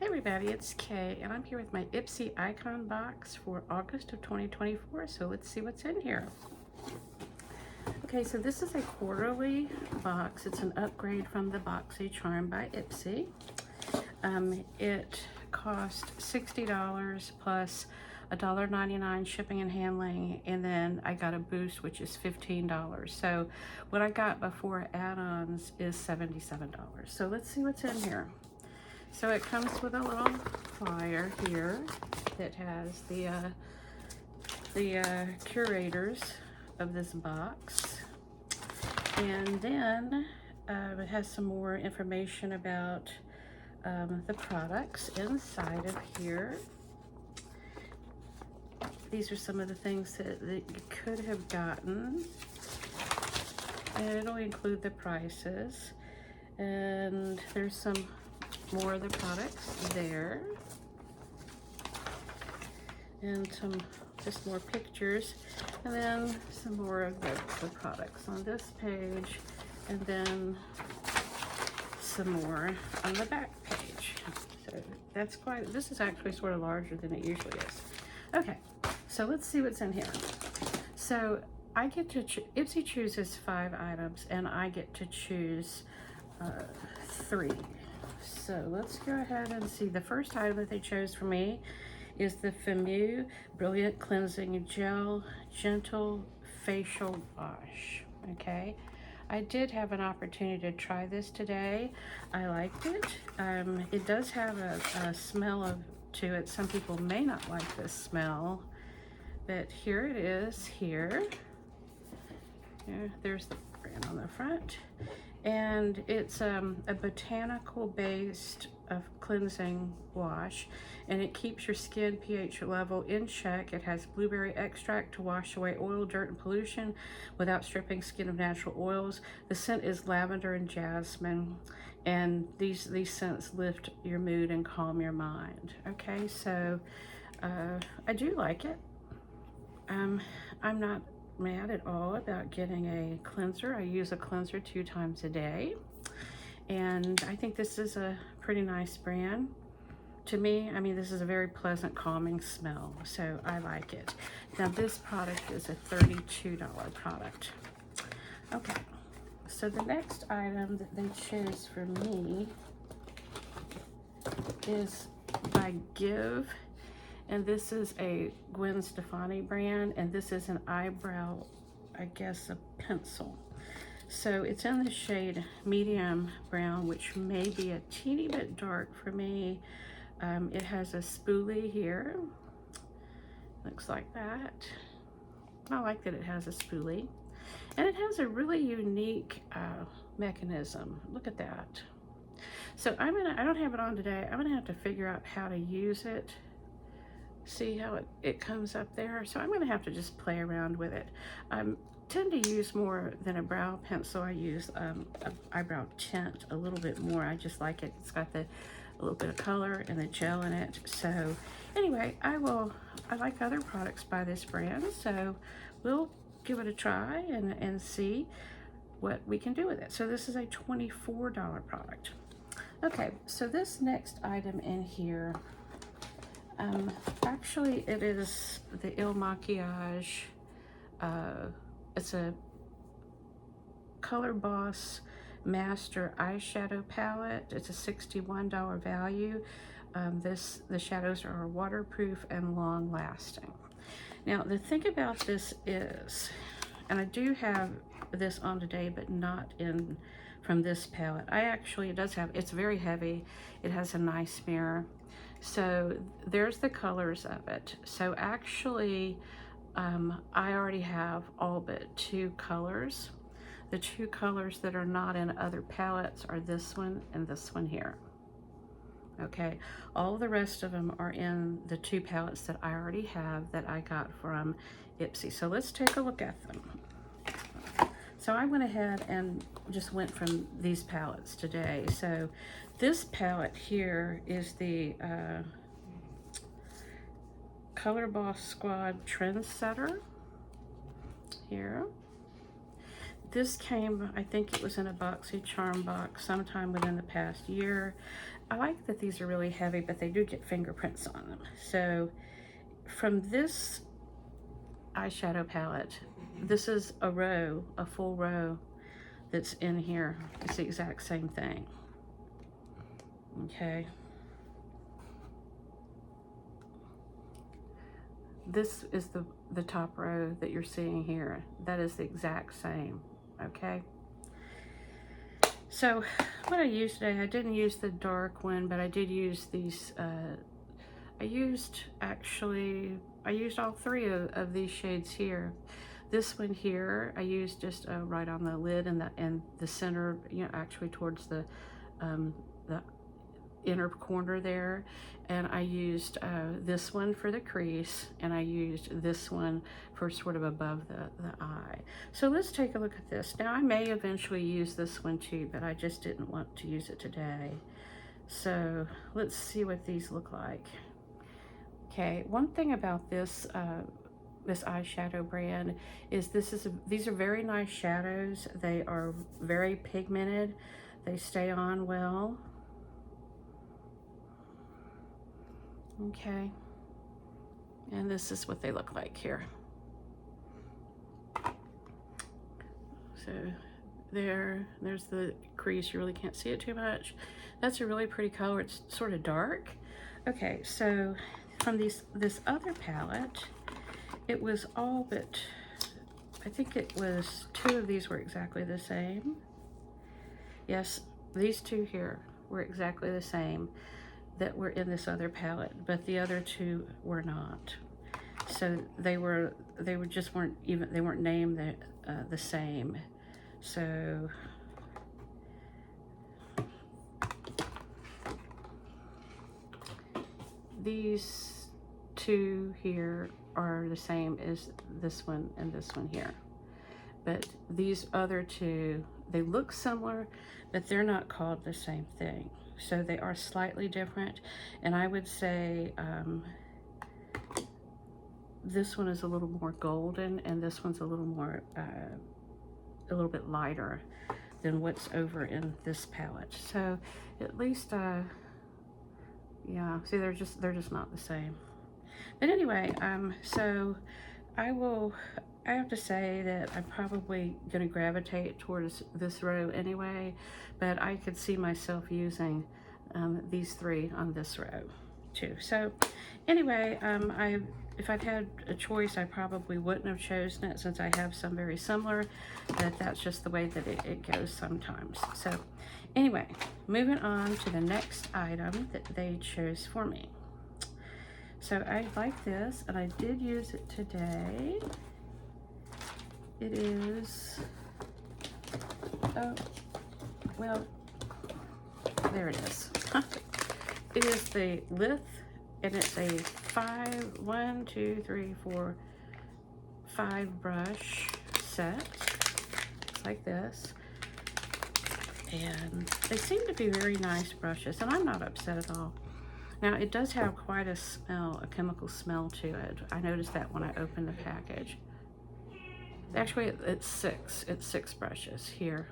Hey everybody, it's Kay, and I'm here with my Ipsy icon box for August of 2024, so let's see what's in here. Okay, so this is a quarterly box. It's an upgrade from the Boxy Charm by Ipsy. It cost $60 plus $1.99 shipping and handling, and then I got a boost, which is $15. So what I got before add-ons is $77. So let's see what's in here. So it comes with a little flyer here that has the curators of this box, and then it has some more information about the products inside of here. These are some of the things that you could have gotten, and it'll include the prices, and there's some more of the products there, and some just more pictures, and then some more of the products on this page, and then some more on the back page. So that's quite, this is actually sort of larger than it usually is. Okay, so let's see what's in here. So I get to Ipsy chooses 5 items, and I get to choose 3. So let's go ahead and see. The first item that they chose for me is the Femu Brilliant Cleansing Gel Gentle Facial Wash. Okay, I did have an opportunity to try this today. I liked it. It does have a smell to it. Some people may not like this smell, but here it is here. There's the brand on the front. And it's a botanical based cleansing wash, and it keeps your skin pH level in check. It has blueberry extract to wash away oil, dirt, and pollution without stripping skin of natural oils. The scent is lavender and jasmine, and these scents lift your mood and calm your mind. Okay, so I do like it. I'm not mad at all about getting a cleanser. I use a cleanser 2 times a day, and I think this is a pretty nice brand. To me, I mean, this is a very pleasant, calming smell, so I like it. Now this product is a $32 product. Okay, so the next item that they chose for me is by Give. And this is a Gwen Stefani brand, and this is an eyebrow, I guess, a pencil. So it's in the shade medium brown, which may be a teeny bit dark for me. It has a spoolie here. Looks like that. I like that it has a spoolie. And it has a really unique mechanism. Look at that. So I don't have it on today. I'm gonna have to figure out how to use it. See how it comes up there? So I'm gonna have to just play around with it. I tend to use more than a brow pencil. I use an eyebrow tint a little bit more. I just like it. It's got a little bit of color and the gel in it. So anyway, I like other products by this brand, so we'll give it a try and see what we can do with it. So this is a $24 product. Okay, so this next item in here, actually it is the Il Makiage. It's a Color Boss Master eyeshadow palette. It's a $61 value. The shadows are waterproof and long lasting. Now the thing about this is, and I do have this on today, but not in from this palette. It's very heavy. It has a nice mirror. So there's the colors of it. So actually, I already have all but 2 colors. The 2 colors that are not in other palettes are this one and this one here. Okay, all the rest of them are in the 2 palettes that I already have that I got from Ipsy. So let's take a look at them. So I went ahead and just went from these palettes today. So this palette here is the Color Boss Squad Trendsetter here. This came, I think it was in a Boxy Charm box sometime within the past year. I like that these are really heavy, but they do get fingerprints on them. So from this eyeshadow palette, this is a row, a full row that's in here. It's the exact same thing. Okay. This is the top row that you're seeing here. That is the exact same, okay? So what I used today, I didn't use the dark one, but I did use these, I used all three of these shades here. This one here, I used just right on the lid and the center, you know, actually towards the inner corner there. And I used this one for the crease, and I used this one for sort of above the eye. So let's take a look at this. Now I may eventually use this one too, but I just didn't want to use it today. So let's see what these look like. Okay, one thing about this this eyeshadow brand is these are very nice shadows. They are very pigmented. They stay on well. Okay, and this is what they look like here. So there's the crease. You really can't see it too much. That's a really pretty color. It's sort of dark. Okay, so from this other palette, it was all but, I think it was 2 of these were exactly the same. Yes, these 2 here were exactly the same that were in this other palette, but the other 2 were not. So they just weren't even, they weren't named the same. So these 2 here are the same as this one and this one here. But these other 2, they look similar, but they're not called the same thing. So they are slightly different. And I would say this one is a little more golden, and this one's a little more, a little bit lighter than what's over in this palette. So at least, yeah, see, they're just not the same. But anyway, so I have to say that I'm probably going to gravitate towards this row anyway, but I could see myself using these 3 on this row too. So anyway, if I'd had a choice, I probably wouldn't have chosen it since I have some very similar, but that's just the way that it goes sometimes. So anyway, moving on to the next item that they chose for me. So I like this, and I did use it today. It is, oh, well, there it is. It is the Lith, and it's a 5 brush set. It's like this. And they seem to be very nice brushes, and I'm not upset at all. Now, it does have quite a smell, a chemical smell to it. I noticed that when I opened the package. Actually, it's 6. It's 6 brushes here.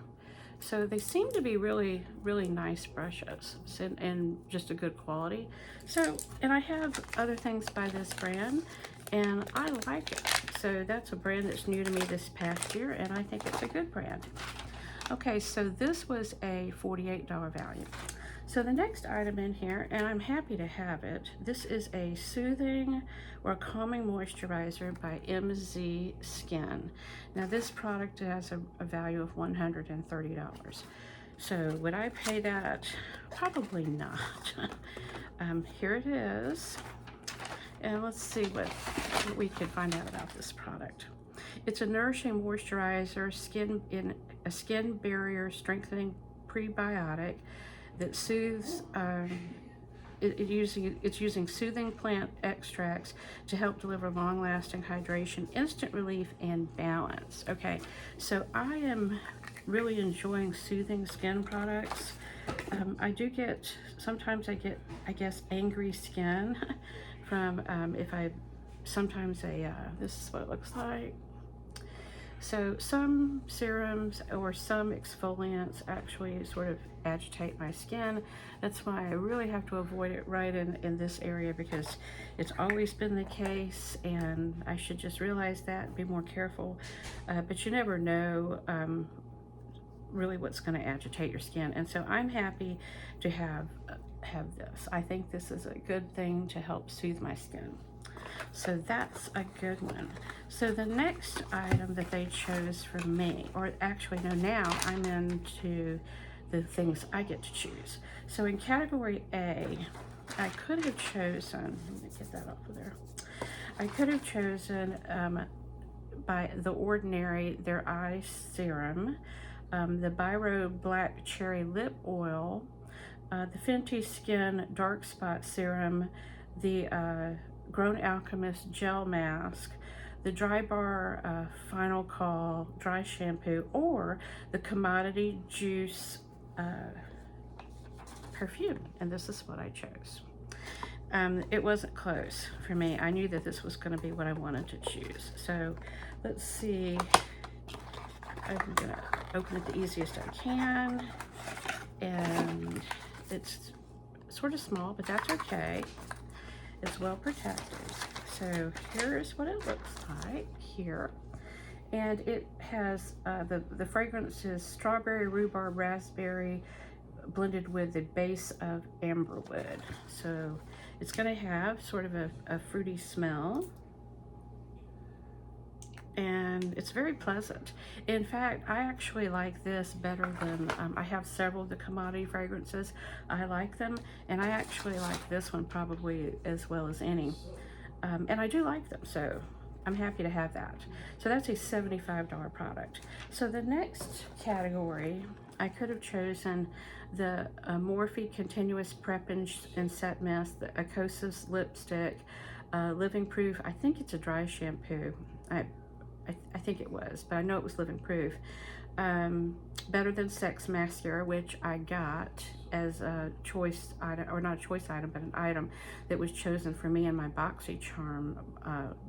So they seem to be really, really nice brushes and just a good quality. So, and I have other things by this brand, and I like it. So that's a brand that's new to me this past year, and I think it's a good brand. Okay, so this was a $48 value. So the next item in here, and I'm happy to have it, this is a soothing or calming moisturizer by MZ Skin. Now this product has a value of $130. So would I pay that? Probably not. Here it is. And let's see what we can find out about this product. It's a nourishing moisturizer, a skin barrier strengthening prebiotic that soothes, it's using soothing plant extracts to help deliver long-lasting hydration, instant relief, and balance. Okay, so I am really enjoying soothing skin products. Sometimes I get, I guess, angry skin from, this is what it looks like. So some serums or some exfoliants actually sort of agitate my skin. That's why I really have to avoid it right in this area, because it's always been the case, and I should just realize that and be more careful. But you never know really what's going to agitate your skin. And so I'm happy to have this. I think this is a good thing to help soothe my skin. So that's a good one. So the next item that they chose for me, or actually no, now I'm into the things I get to choose. So in category A, I could have chosen, let me get that off of there. I could have chosen by The Ordinary, their eye serum, the Biro Black Cherry Lip Oil, the Fenty Skin Dark Spot Serum, the Grown Alchemist Gel Mask, the Dry Bar Final Call Dry Shampoo, or the Commodity Juice Perfume. And this is what I chose. It wasn't close for me. I knew that this was going to be what I wanted to choose. So let's see. I'm going to open it the easiest I can. And it's sort of small, but that's okay. It's well protected. So here's what it looks like here. And it has, the fragrance is strawberry, rhubarb, raspberry, blended with the base of amberwood. So it's going to have sort of a fruity smell. And it's very pleasant. In fact, I actually like this better than, I have several of the commodity fragrances. I like them, and I actually like this one probably as well as any. And I do like them, so I'm happy to have that. So that's a $75 product. So the next category, I could have chosen the Morphe Continuous Prep and Set Mist, the Acosis Lipstick, Living Proof. I think it's a dry shampoo. I think it was, but I know it was Living Proof. Better Than Sex Mascara, which I got as a choice item, or not a choice item, but an item that was chosen for me in my BoxyCharm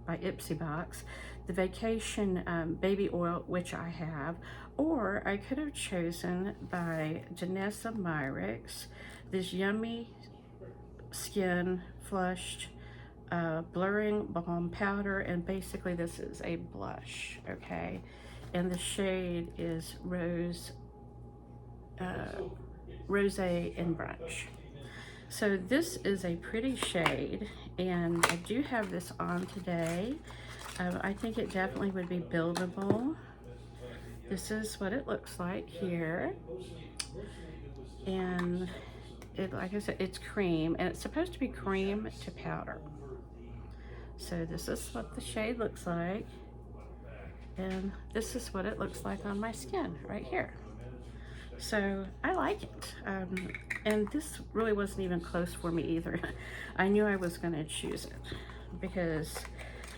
by Ipsy box. The Vacation Baby Oil, which I have, or I could have chosen by Janessa Myricks, this Yummy Skin Flushed blurring balm powder, and basically this is a blush, okay, and the shade is rose in Brunch. So this is a pretty shade, and I do have this on today. I think it definitely would be buildable. This is what it looks like here, and it, like I said, it's cream, and it's supposed to be cream to powder. So this is what the shade looks like, and this is what it looks like on my skin right here. So I like it, and this really wasn't even close for me either. I knew I was going to choose it, because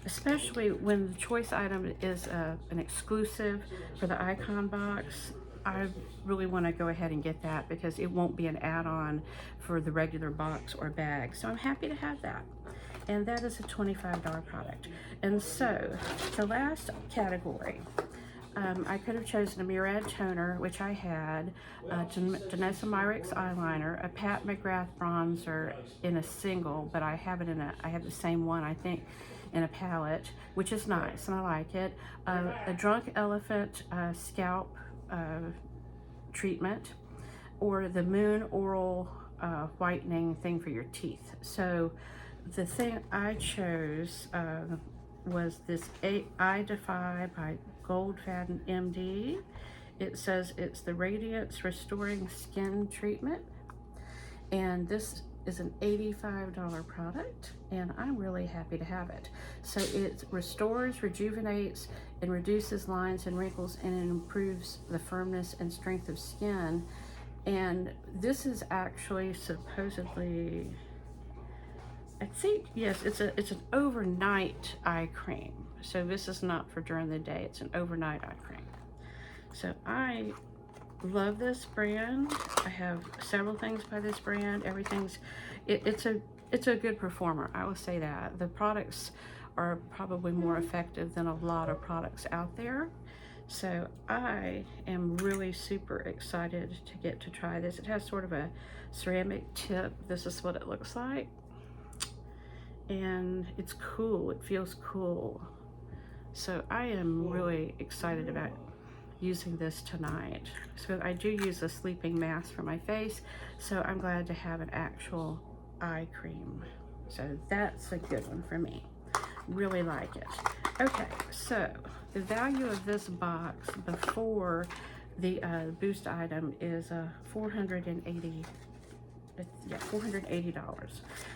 especially when the choice item is an exclusive for the Icon box, I really want to go ahead and get that, because it won't be an add-on for the regular box or bag. So I'm happy to have that. And that is a $25 product. And so the last category, I could have chosen a Murad toner, which I had, Janessa Myricks eyeliner, a Pat McGrath bronzer in a single, but I have it in I have the same one, I think, in a palette, which is nice, and I like it. A Drunk Elephant scalp treatment, or the Moon Oral whitening thing for your teeth. So the thing I chose was this Eye Defy by Goldfaden MD. It says it's the Radiance Restoring Skin Treatment, and this is an $85 product, and I'm really happy to have it. So it restores, rejuvenates, and reduces lines and wrinkles, and it improves the firmness and strength of skin. And this is actually supposedly, I think, yes, it's an overnight eye cream. So this is not for during the day, it's an overnight eye cream. So I love this brand. I have several things by this brand. Everything's, it's a good performer, I will say that. The products are probably more effective than a lot of products out there. So I am really super excited to get to try this. It has sort of a ceramic tip. This is what it looks like. And it's cool, it feels cool. So I am really excited about using this tonight. So I do use a sleeping mask for my face, so I'm glad to have an actual eye cream. So that's a good one for me. Really like it. Okay, so the value of this box before the boost item is $480.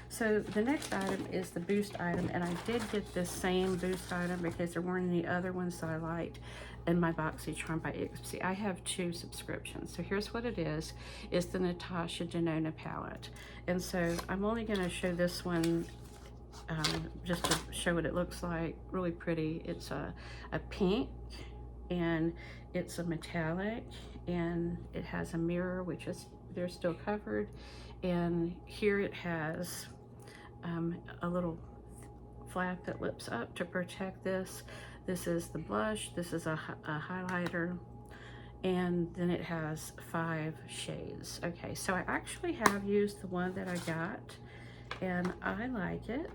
So the next item is the boost item, and I did get this same boost item because there weren't any other ones that I liked in my BoxyCharm by Ipsy. I have 2 subscriptions. So here's what it is. It's the Natasha Denona palette. And so I'm only going to show this one just to show what it looks like. Really pretty. It's a pink, and it's a metallic, and it has a mirror, which is, they're still covered. And here it has a little flap that lifts up to protect this. This is the blush, this is a highlighter, and then it has 5 shades. Okay, so I actually have used the one that I got, and I like it.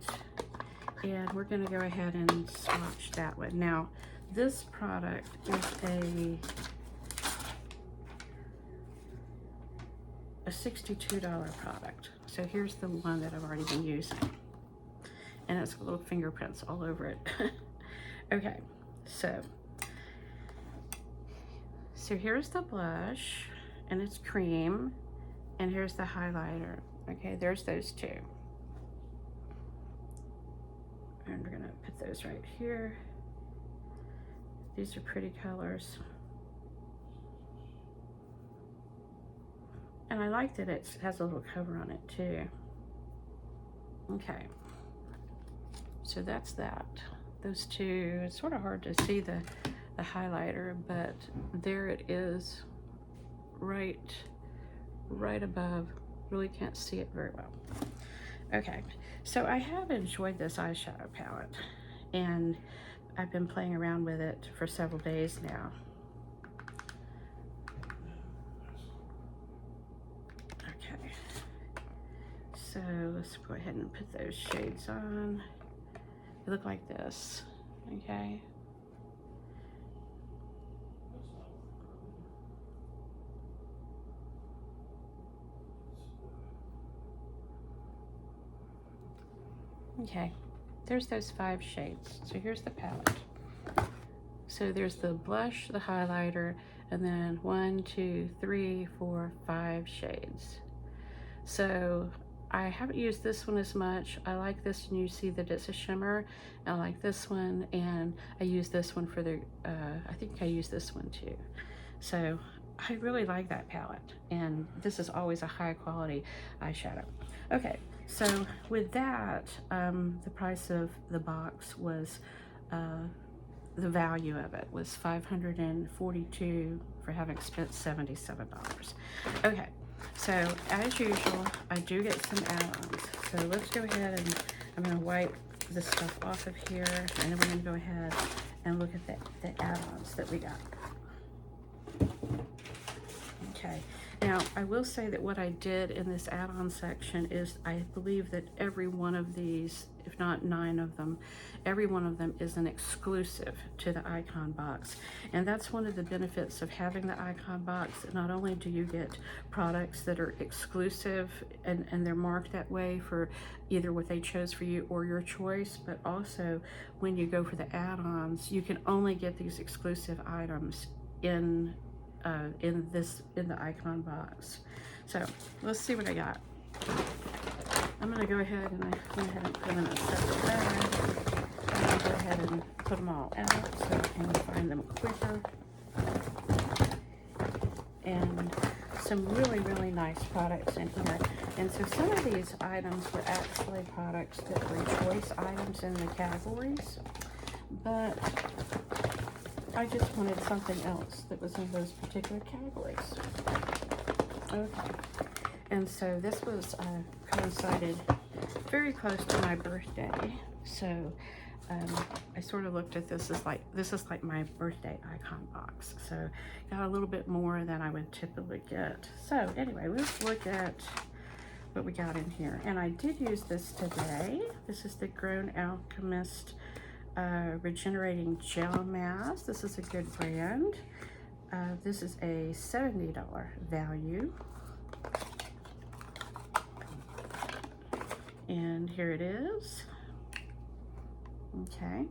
And we're gonna go ahead and swatch that one. Now, this product is a $62 product. So here's the one that I've already been using. And it's got little fingerprints all over it. Okay, so here's the blush, and it's cream, and here's the highlighter. Okay, there's those 2. And we're gonna put those right here. These are pretty colors. And I like that it has a little cover on it too. Okay, so that's that. Those 2, it's sort of hard to see the highlighter, but there it is, right above. Really can't see it very well. Okay, so I have enjoyed this eyeshadow palette, and I've been playing around with it for several days now. Okay, so let's go ahead and put those shades on. They look like this, okay? Okay, there's those 5 shades. So here's the palette. So there's the blush, the highlighter, and then 1, 2, 3, 4, 5 shades. So I haven't used this one as much. I like this, and you see that it's a shimmer. I like this one, and I use this one for the, I think I use this one too. So I really like that palette, and this is always a high quality eyeshadow. Okay, so with that, the price of the box was, the value of it was $542 for having spent $77. Okay. So as usual, I do get some add-ons. So let's go ahead and I'm going to wipe this stuff off of here, and then we're going to go ahead and look at the add-ons that we got. Okay. Now, I will say that what I did in this add-on section is I believe that every one of these, if not 9 of them, every one of them is an exclusive to the icon box. And that's one of the benefits of having the icon box. Not only do you get products that are exclusive and they're marked that way for either what they chose for you or your choice, but also when you go for the add-ons, you can only get these exclusive items in the icon box. So let's see what I got. I'm going to go ahead and I went ahead and put them in a separate bag. I'm going to go ahead and put them all out so I can find them quicker. And some really, really nice products in here. And so some of these items were actually products that were choice items in the categories, but I just wanted something else that was in those particular categories. Okay, and so this was coincided very close to my birthday, so I sort of looked at this as like, this is like my birthday icon box. So got a little bit more than I would typically get. So anyway, let's look at what we got in here. And I did use this today. This is the Grown Alchemist Regenerating Gel Mask. This is a good brand. This is a $70 value. And here it is. Okay.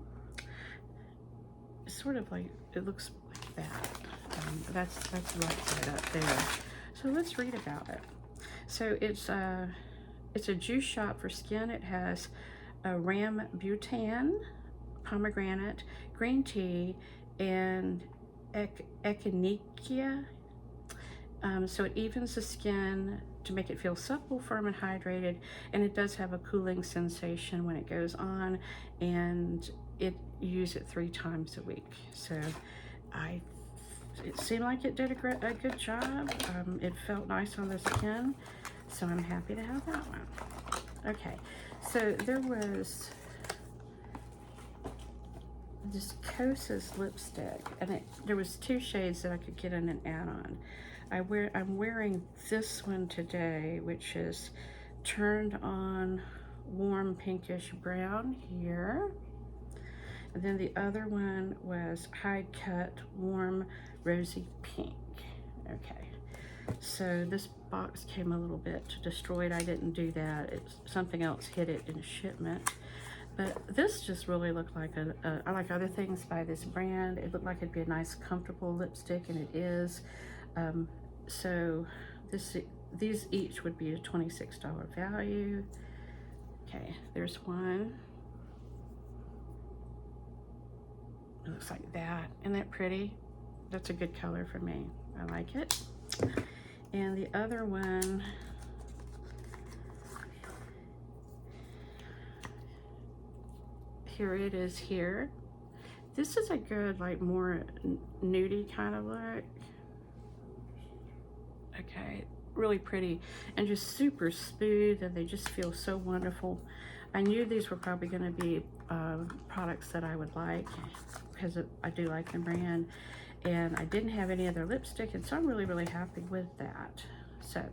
It's sort of like, it looks like that. That's the right side up there. So let's read about it. So it's a juice shot for skin. It has rambutan, pomegranate, green tea, and echinacea. So it evens the skin to make it feel supple, firm, and hydrated, and it does have a cooling sensation when it goes on, and you use it 3 times a week. So it seemed like it did a good job. It felt nice on the skin, so I'm happy to have that one. Okay, so there was this Kosas lipstick, and there was 2 shades that I could get in an add-on. I'm wearing this one today, which is turned on warm pinkish brown here. And then the other one was high cut warm rosy pink. Okay, so this box came a little bit destroyed. I didn't do that. Something else hit it in shipment. But this just really looked like I like other things by this brand. It looked like it'd be a nice, comfortable lipstick, and it is. So these each would be a $26 value. Okay, there's one. It looks like that. Isn't that pretty? That's a good color for me. I like it. And the other one, here it is here. This is a good, like, more nudie kind of look. Okay, really pretty and just super smooth, and they just feel so wonderful. I knew these were probably going to be products that I would like because I do like the brand, and I didn't have any other lipstick, and so I'm really, really happy with that. So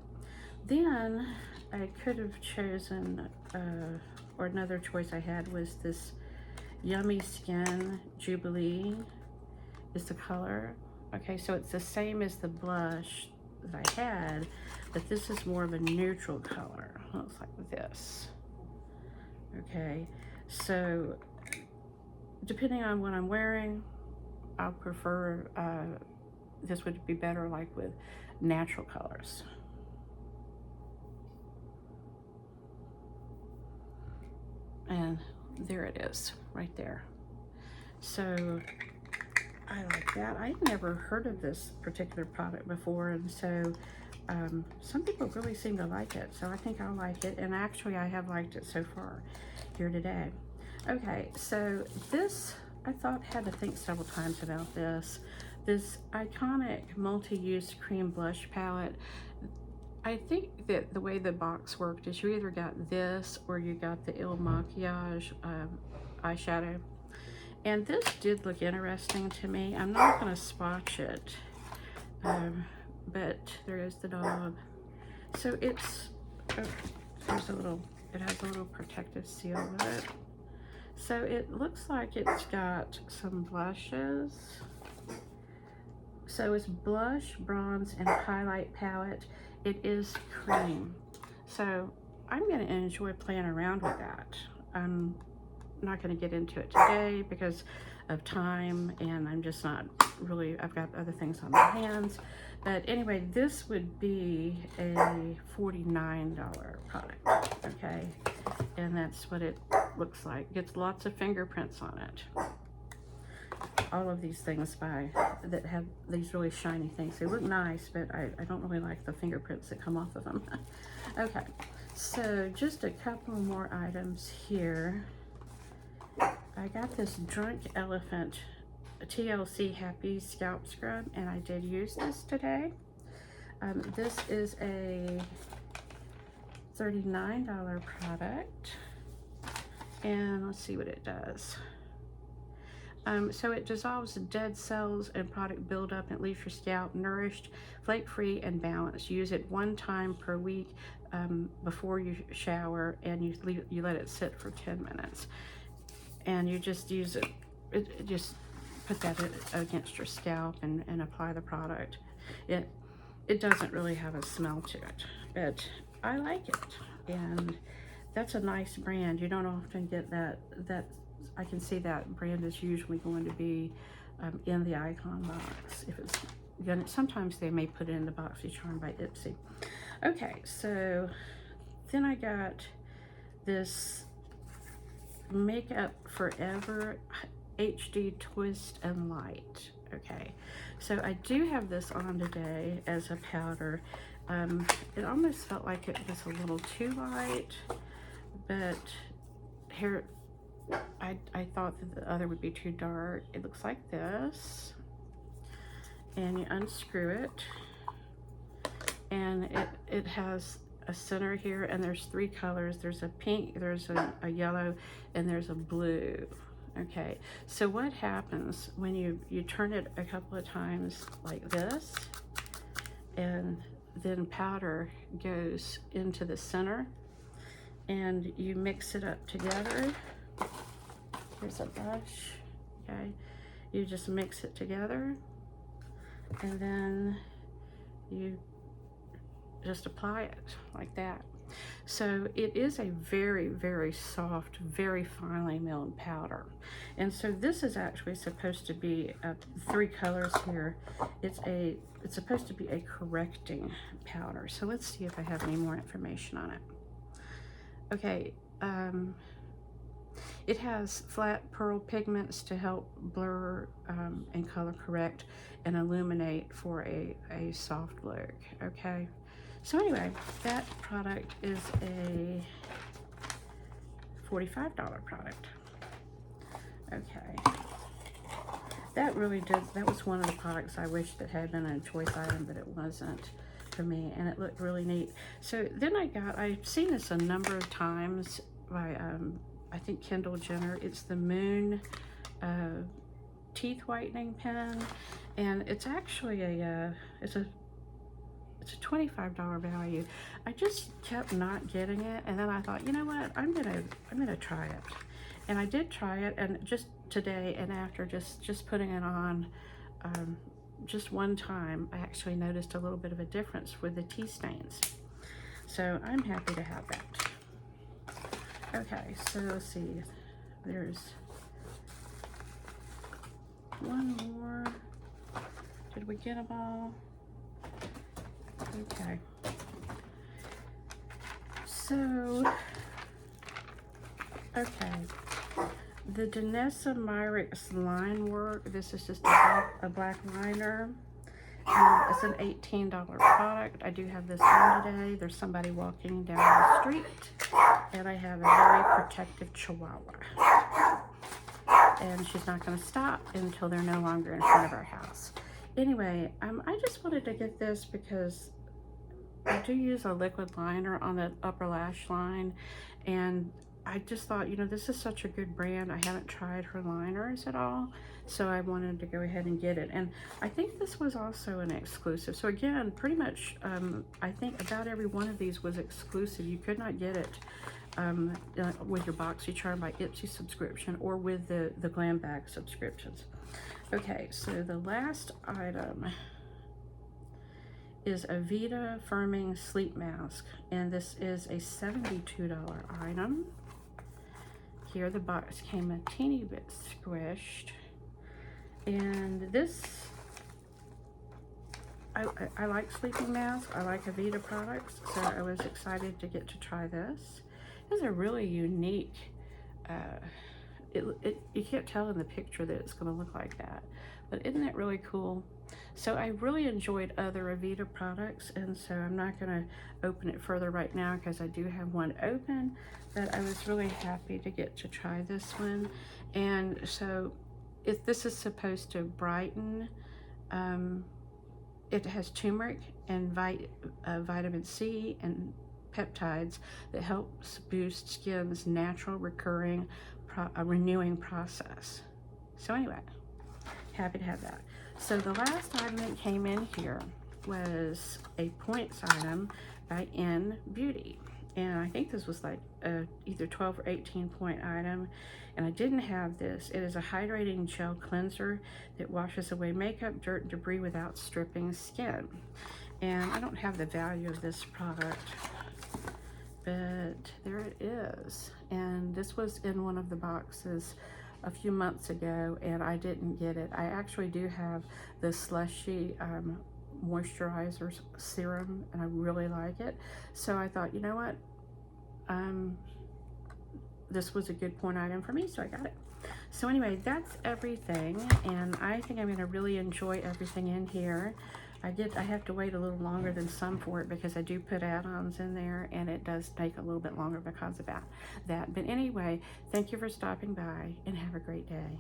then I could have chosen, or another choice I had was this Yummy Skin Jubilee is the color. Okay, so it's the same as the blush that I had, but this is more of a neutral color. It looks like this. Okay, so depending on what I'm wearing, I'll prefer, this would be better like with natural colors. And there it is, right there. So I like that. I'd never heard of this particular product before, and so some people really seem to like it, so I think I'll like it, and actually I have liked it so far here today. Okay, so this, I thought, had to think several times about this iconic multi-use cream blush palette. I think that the way the box worked is you either got this or you got the Il Makiage eyeshadow. And this did look interesting to me. I'm not going to swatch it, but there is the dog. So it's, there's a little, it has a little protective seal with it. So it looks like it's got some blushes. So it's blush, bronze, and highlight palette. It is cream. So I'm going to enjoy playing around with that. I'm not going to get into it today because of time, and I'm just not really, I've got other things on my hands. But anyway, this would be a $49 product, okay? And that's what it looks like. It gets lots of fingerprints on it. All of these things that have these really shiny things. They look nice, but I don't really like the fingerprints that come off of them. Okay, so just a couple more items here. I got this Drunk Elephant TLC Happy Scalp Scrub, and I did use this today. This is a $39 product, And let's see what it does. So it dissolves dead cells and product buildup and leaves your scalp nourished, flake-free, and balanced. Use it 1 time per week before you shower, and you let it sit for 10 minutes. And you just use it just put that against your scalp and apply the product. It doesn't really have a smell to it, but I like it. And that's a nice brand. You don't often get that I can see that brand is usually going to be in the icon box. If it's gonna, sometimes they may put it in the BoxyCharm by Ipsy. Okay, so then I got this Makeup Forever HD Twist and Light. Okay, so I do have this on today as a powder. It almost felt like it was a little too light, but here I thought that the other would be too dark. It looks like this, and you unscrew it, and it has a center here, and there's 3 colors. There's a pink, there's a yellow, and there's a blue. Okay, so what happens when you turn it a couple of times like this, and then powder goes into the center, and you mix it up together. Here's a brush, okay? You just mix it together, and then you just apply it like that. So it is a very, very soft, very finely milled powder. And so this is actually supposed to be 3 colors here. It's supposed to be a correcting powder. So let's see if I have any more information on it. Okay, it has flat pearl pigments to help blur and color correct and illuminate for a soft look. Okay, so anyway, that product is a $45 product. Okay, that really did, that was one of the products I wish that had been a choice item, but it wasn't for me, and it looked really neat. So then I've seen this a number of times by I think Kendall Jenner. It's the Moon teeth whitening pen, and it's actually it's a $25 value. I just kept not getting it, and then I thought, you know what, I'm gonna try it. And I did try it, and just today, and after just putting it on just one time, I actually noticed a little bit of a difference with the tea stains. So I'm happy to have that. Okay, so let's see. There's one more. Did we get them all? Okay. So, okay. The Danessa Myricks line work. This is just a black liner. It's an $18 product. I do have this on today. There's somebody walking down the street, and I have a very protective chihuahua. And she's not going to stop until they're no longer in front of our house. Anyway, I just wanted to get this because I do use a liquid liner on the upper lash line, and I just thought, you know, this is such a good brand. I haven't tried her liners at all, so I wanted to go ahead and get it. And I think this was also an exclusive. So again, pretty much, I think about every one of these was exclusive. You could not get it with your BoxyCharm by Ipsy subscription or with the Glam Bag subscriptions. Okay, so the last item is a Vita Firming Sleep Mask, and this is a $72 item. Here the box came a teeny bit squished, and this, I like sleeping masks. I like Avita products, so I was excited to get to try this. It's a really unique, you can't tell in the picture that it's going to look like that, but isn't it really cool? So I really enjoyed other Avita products, and so I'm not going to open it further right now because I do have one open, but I was really happy to get to try this one. And so if this is supposed to brighten, it has turmeric and vitamin C and peptides that helps boost skin's natural recurring renewing process. So anyway, happy to have that. So the last item that came in here was a points item by N Beauty. And I think this was like either 12 or 18 point item. And I didn't have this. It is a hydrating gel cleanser that washes away makeup, dirt, and debris without stripping skin. And I don't have the value of this product, but there it is. And this was in one of the boxes a few months ago, and I didn't get it. I actually do have the Slushy moisturizer serum, and I really like it. So I thought, you know what? This was a good point item for me, so I got it. So anyway, that's everything, and I think I'm gonna really enjoy everything in here. I have to wait a little longer than some for it because I do put add-ons in there, and it does take a little bit longer because of that. But anyway, thank you for stopping by, and have a great day.